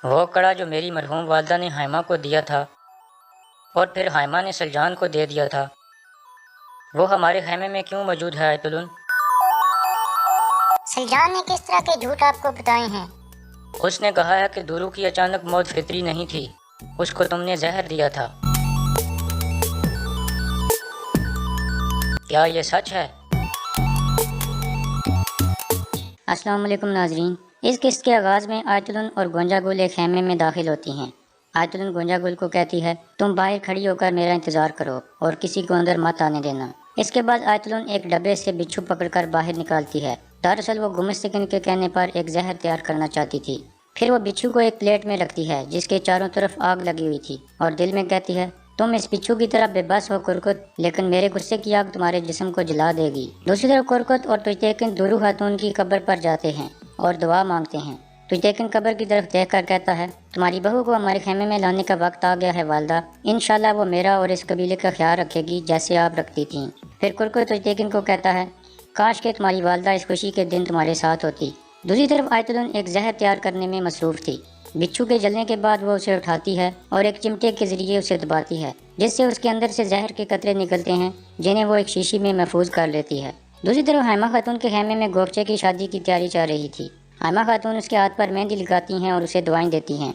وہ کڑا جو میری مرحوم والدہ نے حائمہ کو دیا تھا اور پھر حائمہ نے سلجان کو دے دیا تھا، وہ ہمارے خیمے میں کیوں موجود ہے آیت الن؟ سلجان نے کس طرح کے جھوٹ آپ کو بتائے ہیں؟ اس نے کہا ہے کہ دورو کی اچانک موت فطری نہیں تھی، اس کو تم نے زہر دیا تھا۔ کیا یہ سچ ہے؟ السلام علیکم ناظرین، اس قسط کے آغاز میں آیت الن اور گونجا گل ایک خیمے میں داخل ہوتی ہیں۔ آیت الن گونجا گل کو کہتی ہے تم باہر کھڑی ہو کر میرا انتظار کرو اور کسی کو اندر مت آنے دینا۔ اس کے بعد آیت الن ایک ڈبے سے بچھو پکڑ کر باہر نکالتی ہے۔ دراصل وہ گمستگن کے کہنے پر ایک زہر تیار کرنا چاہتی تھی۔ پھر وہ بچھو کو ایک پلیٹ میں رکھتی ہے جس کے چاروں طرف آگ لگی ہوئی تھی اور دل میں کہتی ہے تم اس بچھو کی طرح بے بس ہو کرکت، لیکن میرے غصے کی آگ تمہارے جسم کو جلا دے گی۔ دوسری طرف کرکت اور تجتیکن دورو خاتون کی قبر پر جاتے ہیں اور دعا مانگتے ہیں۔ تجتیکن قبر کی طرف دیکھ کر کہتا ہے تمہاری بہو کو ہمارے خیمے میں لانے کا وقت آ گیا ہے والدہ، انشاءاللہ وہ میرا اور اس قبیلے کا خیال رکھے گی جیسے آپ رکھتی تھیں۔ پھر کرکت تجتیکن کو کہتا ہے کاش کہ تمہاری والدہ اس خوشی کے دن تمہارے ساتھ ہوتی۔ دوسری طرف آیت الن ایک زہر تیار کرنے میں مصروف تھی۔ بچھو کے جلنے کے بعد وہ اسے اٹھاتی ہے اور ایک چمٹے کے ذریعے اسے دباتی ہے جس سے اس کے اندر سے زہر کے قطرے نکلتے ہیں جنہیں وہ ایک شیشی میں محفوظ کر لیتی ہے۔ دوسری طرف حائمہ خاتون کے خیمے میں گوگچے کی شادی کی تیاری چل رہی تھی۔ حائمہ خاتون اس کے ہاتھ پر مہندی لگاتی ہیں اور اسے دعائیں دیتی ہیں۔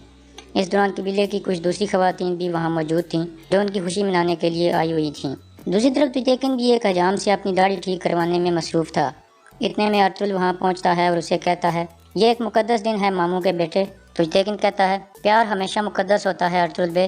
اس دوران قبیلے کی کچھ دوسری خواتین بھی وہاں موجود تھیں جو ان کی خوشی منانے کے لیے آئی ہوئی تھیں۔ دوسری طرف تجتیکن بھی ایک حجام سے اپنی داڑھی ٹھیک کروانے میں مصروف تھا۔ اتنے میں ارطغرل وہاں پہنچتا ہے اور اسے کہتا ہے یہ ایک مقدس دن ہے ماموں کے بیٹے۔ تجتیکن کہتا ہے پیار ہمیشہ مقدس ہوتا ہے ارطغرل بے۔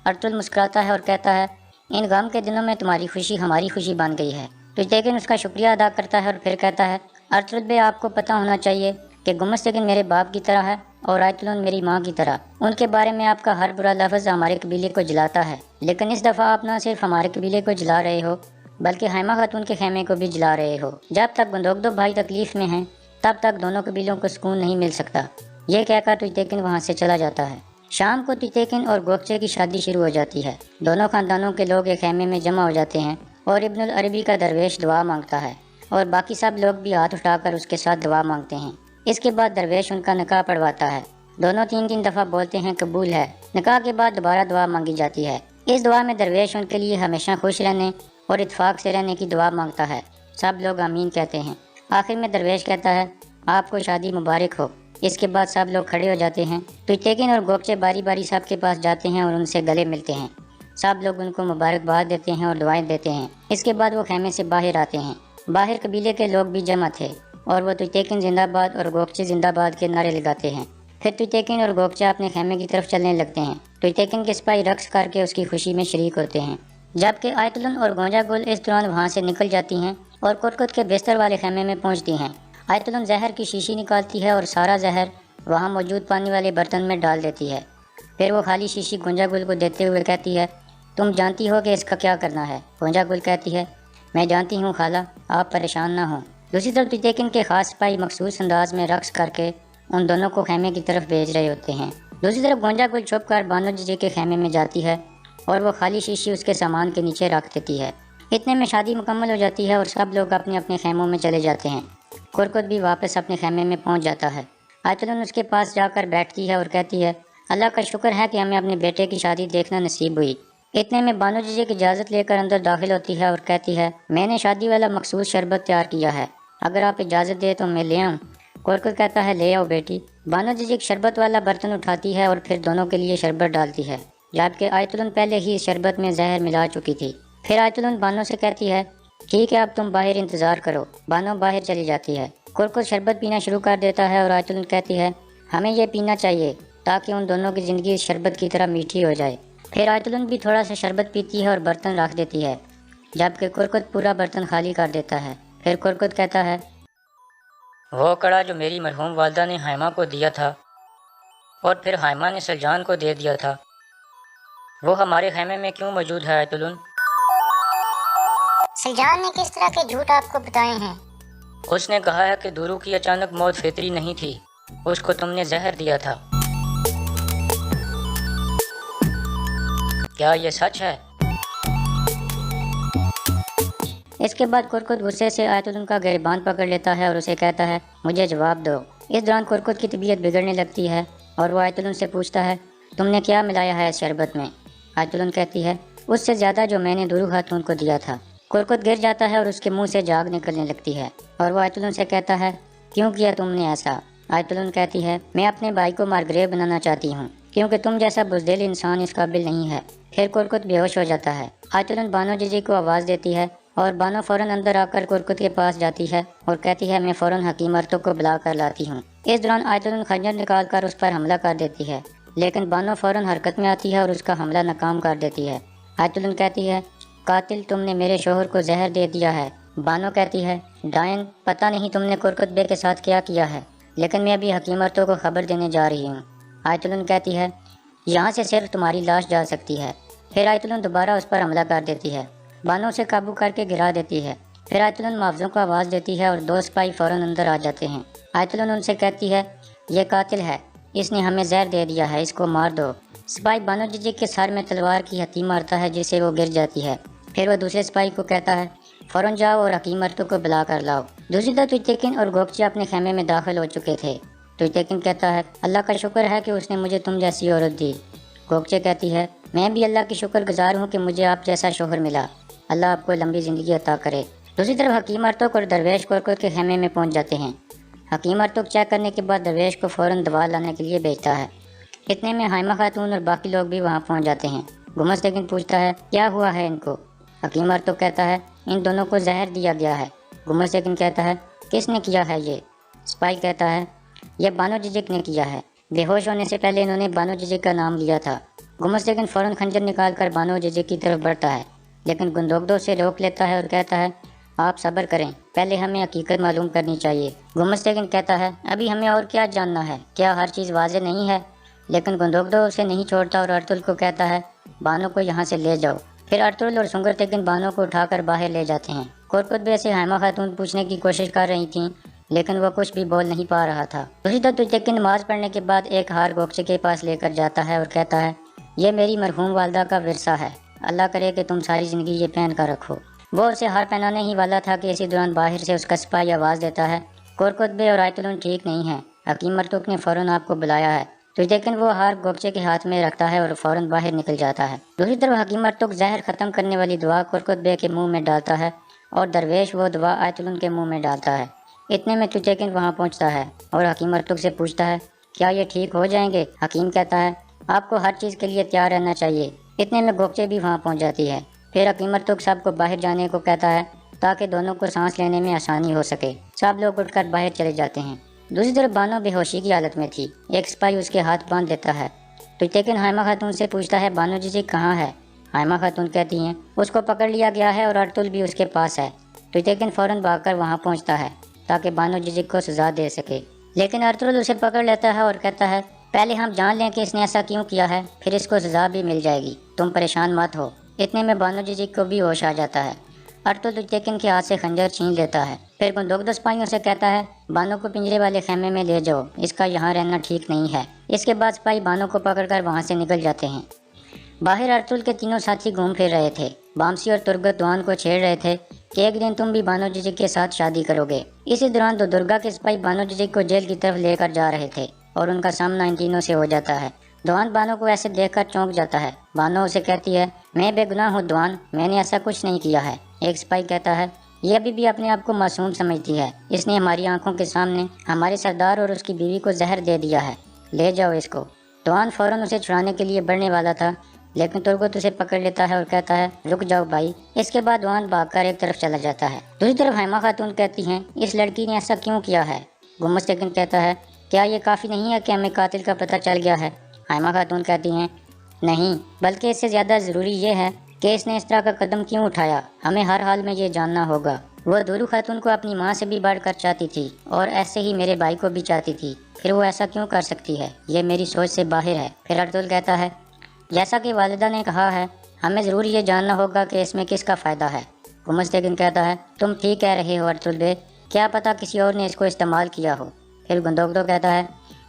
ارطغرل مسکراتا ہے اور کہتا ہے ان غم کے دنوں میں تمہاری خوشی ہماری خوشی بن گئی ہے۔ تجتیکن اس کا شکریہ ادا کرتا ہے اور پھر کہتا ہے ارطغرل بے آپ کو پتہ ہونا چاہیے کہ گمستگن میرے باپ کی طرح ہے اور آیت الن میری ماں کی طرح، ان کے بارے میں آپ کا ہر برا لفظ ہمارے قبیلے کو جلاتا ہے، لیکن اس دفعہ آپ نہ صرف ہمارے قبیلے کو جلا رہے ہو بلکہ حائمہ خاتون کے خیمے کو بھی جلا رہے ہو۔ جب تک گندوگدو بھائی تکلیف میں ہیں تب تک دونوں قبیلوں کو سکون نہیں مل سکتا۔ یہ کہہ کر تجتیکن وہاں سے چلا جاتا ہے۔ شام کو تجتیکن اور گوگچے کی شادی شروع ہو جاتی ہے۔ دونوں خاندانوں کے لوگ ایک خیمے میں جمع ہو جاتے ہیں اور ابن العربی کا درویش دعا مانگتا ہے اور باقی سب لوگ بھی ہاتھ اٹھا کر اس کے ساتھ دعا مانگتے ہیں۔ اس کے بعد درویش ان کا نکاح پڑھواتا ہے۔ دونوں تین دفعہ بولتے ہیں قبول ہے۔ نکاح کے بعد دوبارہ دعا مانگی جاتی ہے۔ اس دعا میں درویش ان کے لیے ہمیشہ خوش رہنے اور اتفاق سے رہنے کی دعا مانگتا ہے۔ سب لوگ آمین کہتے ہیں۔ آخر میں درویش کہتا ہے آپ کو شادی مبارک ہو۔ اس کے بعد سب لوگ کھڑے ہو جاتے ہیں۔ تجتیکن اور گوگچے باری باری سب کے پاس جاتے ہیں اور ان سے گلے ملتے ہیں۔ سب لوگ ان کو مبارکباد دیتے ہیں اور دعائیں دیتے ہیں۔ اس کے بعد وہ خیمے سے باہر آتے ہیں۔ باہر قبیلے کے لوگ بھی جمع تھے اور وہ تجتیکن زندہ باد اور گوگچے زندہ باد کے نعرے لگاتے ہیں۔ پھر تجتیکن اور گوگچے اپنے خیمے کی طرف چلنے لگتے ہیں۔ تجتیکن کے سپاہی رقص کر کے اس کی خوشی میں شریک ہوتے ہیں، جبکہ آیت الن اور گونجا گل اس دوران وہاں سے نکل جاتی ہیں اور کرکت کے بستر والے خیمے میں پہنچتی ہیں۔ آیت الن زہر کی شیشی نکالتی ہے اور سارا زہر وہاں موجود پانی والے برتن میں ڈال دیتی ہے۔ پھر وہ خالی شیشی گونجا گل کو دیتے ہوئے کہتی ہے تم جانتی ہو کہ اس کا کیا کرنا ہے؟ گونجا گل کہتی ہے میں جانتی ہوں خالہ، آپ پریشان نہ ہوں۔ دوسری طرف تجتیکن کے خاص سپاہی مخصوص انداز میں رقص کر کے ان دونوں کو خیمے کی طرف بھیج رہے ہوتے ہیں۔ دوسری طرف گونجا گل چھپ کر بانو جی کے خیمے میں جاتی ہے اور وہ خالی شیشی اس کے سامان کے نیچے رکھ دیتی ہے۔ اتنے میں شادی مکمل ہو جاتی ہے اور سب لوگ اپنے اپنے خیموں میں چلے جاتے ہیں۔ کرکت بھی واپس اپنے خیمے میں پہنچ جاتا ہے۔ آیت الن اس کے پاس جا کر بیٹھتی ہے اور کہتی ہے اللہ کا شکر ہے کہ ہمیں اپنے بیٹے کی شادی دیکھنا نصیب ہوئی۔ اتنے میں بانو جی کی اجازت لے کر اندر داخل ہوتی ہے اور کہتی ہے میں نے شادی والا مخصوص شربت تیار کیا ہے، اگر آپ اجازت دیں تو میں لے آؤں؟ کرکت کہتا ہے لے آؤ بیٹی۔ بانو جی شربت والا برتن اٹھاتی ہے اور پھر دونوں کے لیے شربت ڈالتی ہے، جبکہ آیت الن پہلے ہی شربت میں زہر ملا چکی تھی۔ پھر آیت الن بانو سے کہتی ہے ٹھیک ہے اب تم باہر انتظار کرو۔ بانو باہر چلی جاتی ہے۔ کرکت شربت پینا شروع کر دیتا ہے اور آیت الن کہتی ہے ہمیں یہ پینا چاہیے تاکہ ان دونوں کی زندگی اس شربت کی طرح میٹھی ہو جائے۔ پھر آیت الن بھی تھوڑا سا شربت پیتی ہے اور برتن رکھ دیتی ہے، جبکہ کرکت پورا برتن خالی کر دیتا ہے۔ پھر کرکت کہتا ہے وہ کڑا جو میری مرحوم والدہ نے حائمہ کو دیا تھا اور پھر حائمہ نے سلجان کو دے دیا تھا، وہ ہمارے خیمے میں کیوں موجود ہے آیت الن؟ سلجان نے کس طرح کے جھوٹ آپ کو بتائے ہیں؟ اس نے کہا ہے کہ دورو کی اچانک موت فطری نہیں تھی، اس کو تم نے زہر دیا تھا۔ کیا یہ سچ ہے؟ اس کے بعد کرکت غصے سے آیت الن کا گریبان پکڑ لیتا ہے اور اسے کہتا ہے مجھے جواب دو۔ اس دوران کرکت کی طبیعت بگڑنے لگتی ہے اور وہ آیت الن سے پوچھتا ہے تم نے کیا ملایا ہے اس شربت میں؟ آیت الن کہتی ہے اس سے زیادہ جو میں نے درو خاتون کو دیا تھا۔ کرکت گر جاتا ہے اور اس کے منہ سے جاگ نکلنے لگتی ہے اور وہ آیت الن سے کہتا ہے کیوں کیا تم نے ایسا؟ آیت الن کہتی ہے میں اپنے بھائی کو مارگریو بنانا چاہتی ہوں کیونکہ تم جیسا بزدل انسان اس قابل نہیں ہے۔ پھر کرکت بے ہوش ہو جاتا ہے۔ آیت الن بانو جی کو آواز دیتی ہے اور بانو فوراً اندر آ کر کرکت کے پاس جاتی ہے اور کہتی ہے میں فوراً حکیم ارطغرل کو بلا کر لاتی ہوں۔ اس دوران آیت الن خنجر نکال کر اس پر حملہ کر دیتی ہے، لیکن بانو فوراً حرکت میں آتی ہے اور اس کا حملہ ناکام کر دیتی ہے۔ آیت الن کہتی ہے قاتل تم نے میرے شوہر کو زہر دے دیا ہے۔ بانو کہتی ہے ڈائن پتہ نہیں تم نے کرکت بے کے ساتھ کیا کیا ہے، لیکن میں ابھی حکیم ارطغرل کو خبر دینے جا رہی ہوں۔ آیت الن کہتی ہے یہاں سے صرف تمہاری لاش جا سکتی ہے۔ پھر آیت الن دوبارہ اس پر حملہ کر دیتی ہے، بانو اسے قابو کر کے گرا دیتی ہے۔ پھر آیت الن محافظوں کو آواز دیتی ہے اور 2 سپاہی فوراً اندر آ جاتے ہیں۔ آیت الن ان سے کہتی ہے یہ قاتل ہے، اس نے ہمیں زہر دے دیا ہے، اس کو مار دو۔ سپاہی بانو جی کے سر میں تلوار کی ہتھی مارتا ہے جس سے وہ گر جاتی ہے۔ پھر وہ دوسرے سپاہی کو کہتا ہے فوراً جاؤ اور حکیم ارطغرل کو بلا کر لاؤ۔ دوسری طرف تویتیکن اور گوکچے اپنے خیمے میں داخل ہو چکے تھے۔ تویتیکن کہتا ہے اللہ کا شکر ہے کہ اس نے مجھے تم جیسی عورت دی۔ گوکچے کہتی ہے میں بھی اللہ کی شکر گزار ہوں کہ مجھے آپ جیسا شوہر ملا، اللہ آپ کو لمبی زندگی عطا کرے۔ دوسری طرف حکیم ارطغرل اور درویش کرکت کے خیمے میں پہنچ جاتے ہیں۔ حکیم ارطغرل چیک کرنے کے بعد درویش کو فوراً دوا لانے کے لیے بھیجتا ہے۔ اتنے میں حائمہ خاتون اور باقی لوگ بھی وہاں پہنچ جاتے ہیں۔ گمستگین پوچھتا ہے کیا ہوا ہے ان کو؟ حکیم ارطغرل کہتا ہے ان دونوں کو زہر دیا گیا ہے۔ گمستگین کہتا ہے کس نے کیا ہے یہ؟ سپاہی کہتا ہے یہ بانو ججک نے کیا ہے، بے ہوش ہونے سے پہلے انہوں نے بانو ججک کا نام لیا تھا۔ گمستگین فوراً خنجر نکال کر بانو ججک کی طرف بڑھتا ہے، لیکن گندوگدو سے روک لیتا ہے اور کہتا ہے آپ صبر کریں، پہلے ہمیں حقیقت معلوم کرنی چاہیے۔ گمستگین کہتا ہے ابھی ہمیں اور کیا جاننا ہے، کیا ہر چیز واضح نہیں ہے؟ لیکن گندوگدو اسے نہیں چھوڑتا اور ارطغرل کو کہتا ہے بانو کو یہاں سے لے جاؤ۔ پھر ارطغرل اور سنگرتگین بانو کو اٹھا کر باہر لے جاتے ہیں۔ کرکت بے سے حائمہ خاتون پوچھنے کی کوشش کر رہی تھیں، لیکن وہ کچھ بھی بول نہیں پا رہا تھا۔ دوسری طرف تویتیکن نماز پڑھنے کے بعد ایک ہار گوکچے کے پاس لے کر جاتا ہے اور کہتا ہے یہ میری مرحوم والدہ کا ورثہ ہے، اللہ کرے کہ تم ساری زندگی یہ پہن کر رکھو۔ وہ اسے ہار پہنانے ہی والا تھا کہ اسی دوران باہر سے اس کا سپاہی آواز دیتا ہے کرکت بے اور آیت الن ٹھیک نہیں ہے، حکیم ارطغرل نے فوراً آپ کو بلایا ہے۔ تویتیکن وہ ہار گوکچے کے ہاتھ میں رکھتا ہے اور فوراً باہر نکل جاتا ہے۔ دوسری طرف حکیم ارطغرل زہر ختم کرنے والی دوا کرکت بے کے منہ میں ڈالتا ہے اور درویش وہ دوا آیت الن کے منہ میں ڈالتا ہے۔ اتنے میں تویتیکن وہاں پہنچتا ہے اور حکیم ارطغرل سے پوچھتا ہے کیا یہ ٹھیک ہو جائیں گے؟ حکیم کہتا ہے آپ کو ہر چیز کے لیے تیار رہنا چاہیے۔ اتنے میں گوکچے بھی وہاں پہنچ جاتی ہے۔ پھر حکیم ارطغرل سب کو باہر جانے کو کہتا ہے تاکہ دونوں کو سانس لینے میں آسانی ہو سکے۔ سب لوگ اٹھ کر باہر چلے جاتے ہیں۔ دوسری طرف بانو بے ہوشی کی حالت میں تھی، ایک سپاہی اس کے ہاتھ باندھ دیتا ہے۔ تویتیکن حائمہ خاتون سے پوچھتا ہے بانو جی کہاں ہے؟ حائمہ خاتون کہتی ہیں اس کو پکڑ لیا گیا ہے اور ارطغرل بھی اس کے پاس ہے۔ تویتیکن فوراً بھاگ کر وہاں پہنچتا ہے تاکہ بانو جی کو سزا دے سکے، لیکن ارطغرل اسے پکڑ لیتا ہے اور کہتا ہے پہلے ہم جان لیں کہ اس نے ایسا کیوں کیا ہے، پھر اس کو سزا بھی مل جائے گی، تم پریشان مت ہو۔ اتنے میں بانو جی کو بھی ہوش آ جاتا ہے۔ ارطغرل تویتیکن کے ہاتھ سے خنجر چھین لیتا ہے، پھر گندوگدو سپاہیوں سے کہتا ہے بانو کو پنجرے والے خیمے میں لے جاؤ، اس کا یہاں رہنا ٹھیک نہیں ہے۔ اس کے بعد سپاہی بانو کو پکڑ کر وہاں سے نکل جاتے ہیں۔ باہر ارطغرل کے تینوں ساتھی گھوم پھر رہے تھے۔ بامسی اور ترگت دوان کو چھیڑ رہے تھے کہ ایک دن تم بھی بانو جی کے ساتھ شادی کرو گے۔ اسی دوران درگا کے سپاہی بانو جی کو جیل کی طرف لے کر جا رہے تھے اور ان کا سامنا ان تینوں سے ہو جاتا ہے۔ دوان بانو کو ایسے دیکھ کر چونک جاتا ہے۔ بانو اسے کہتی ہے میں بے گناہ ہوں دوان، میں نے ایسا کچھ نہیں کیا ہے۔ ایک سپاہی کہتا ہے یہ ابھی بھی اپنے آپ کو معصوم سمجھتی ہے، اس نے ہماری آنکھوں کے سامنے ہمارے سردار اور اس کی بیوی کو زہر دے دیا ہے، لے جاؤ اس کو۔ دوان فوراً اسے چھڑانے کے لیے بڑھنے والا تھا، لیکن ترگت اسے پکڑ لیتا ہے اور کہتا ہے رک جاؤ بھائی۔ اس کے بعد دوان بھاگ کر ایک طرف چلا جاتا ہے۔ دوسری طرف حائمہ خاتون کہتی ہیں اس لڑکی نے ایسا کیوں کیا ہے؟ گمستگین کہتا ہے کیا یہ کافی نہیں ہے کہ ہمیں قاتل کا پتہ چل گیا ہے؟ حائمہ خاتون کہتی ہیں نہیں، بلکہ اس سے زیادہ ضروری یہ ہے کہ اس نے اس طرح کا قدم کیوں اٹھایا، ہمیں ہر حال میں یہ جاننا ہوگا۔ وہ دورو خاتون کو اپنی ماں سے بھی بڑھ کر چاہتی تھی اور ایسے ہی میرے بھائی کو بھی چاہتی تھی، پھر وہ ایسا کیوں کر سکتی ہے؟ یہ میری سوچ سے باہر ہے۔ پھر ارطغرل کہتا ہے جیسا کہ والدہ نے کہا ہے ہمیں ضرور یہ جاننا ہوگا کہ اس میں کس کا فائدہ ہے۔ گمستگین کہتا ہے تم ٹھیک کہہ رہے ہو ارطغرل بے، کیا پتہ کسی اور نے اس کو استعمال کیا ہو۔ پھر گندوگدو کہتا ہے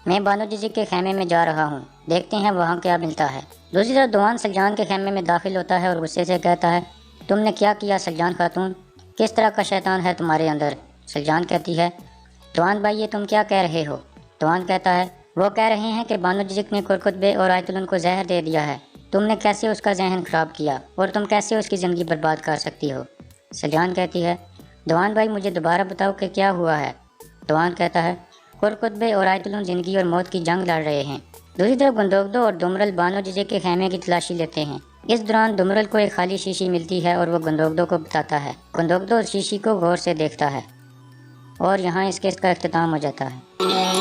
میں بانو جی کے خیمے میں جا رہا ہوں، دیکھتے ہیں وہاں کیا ملتا ہے۔ دوسری طرف دوان سلجان کے خیمے میں داخل ہوتا ہے اور غصے سے کہتا ہے تم نے کیا کیا سلجان خاتون، کس طرح کا شیطان ہے تمہارے اندر؟ سلجان کہتی ہے دوان بھائی یہ تم کیا کہہ رہے ہو؟ دوان کہتا ہے وہ کہہ رہے ہیں کہ بانو جزک نے کرکتبے اور آیت الن کو زہر دے دیا ہے، تم نے کیسے اس کا ذہن خراب کیا اور تم کیسے اس کی زندگی برباد کر سکتی ہو؟ سلیان کہتی ہے دوان بھائی مجھے دوبارہ بتاؤ کہ کیا ہوا ہے۔ دوان کہتا ہے کرکتبے اور آیت الن زندگی اور موت کی جنگ لڑ رہے ہیں۔ دوسری طرف گندوگدو اور دمرل بانو جزک کے خیمے کی تلاشی لیتے ہیں۔ اس دوران دمرل کو ایک خالی شیشی ملتی ہے اور وہ گندوگدو کو بتاتا ہے۔ گندوگدو اس شیشی کو غور سے دیکھتا ہے اور یہاں اس کیس کا اختتام ہو جاتا ہے۔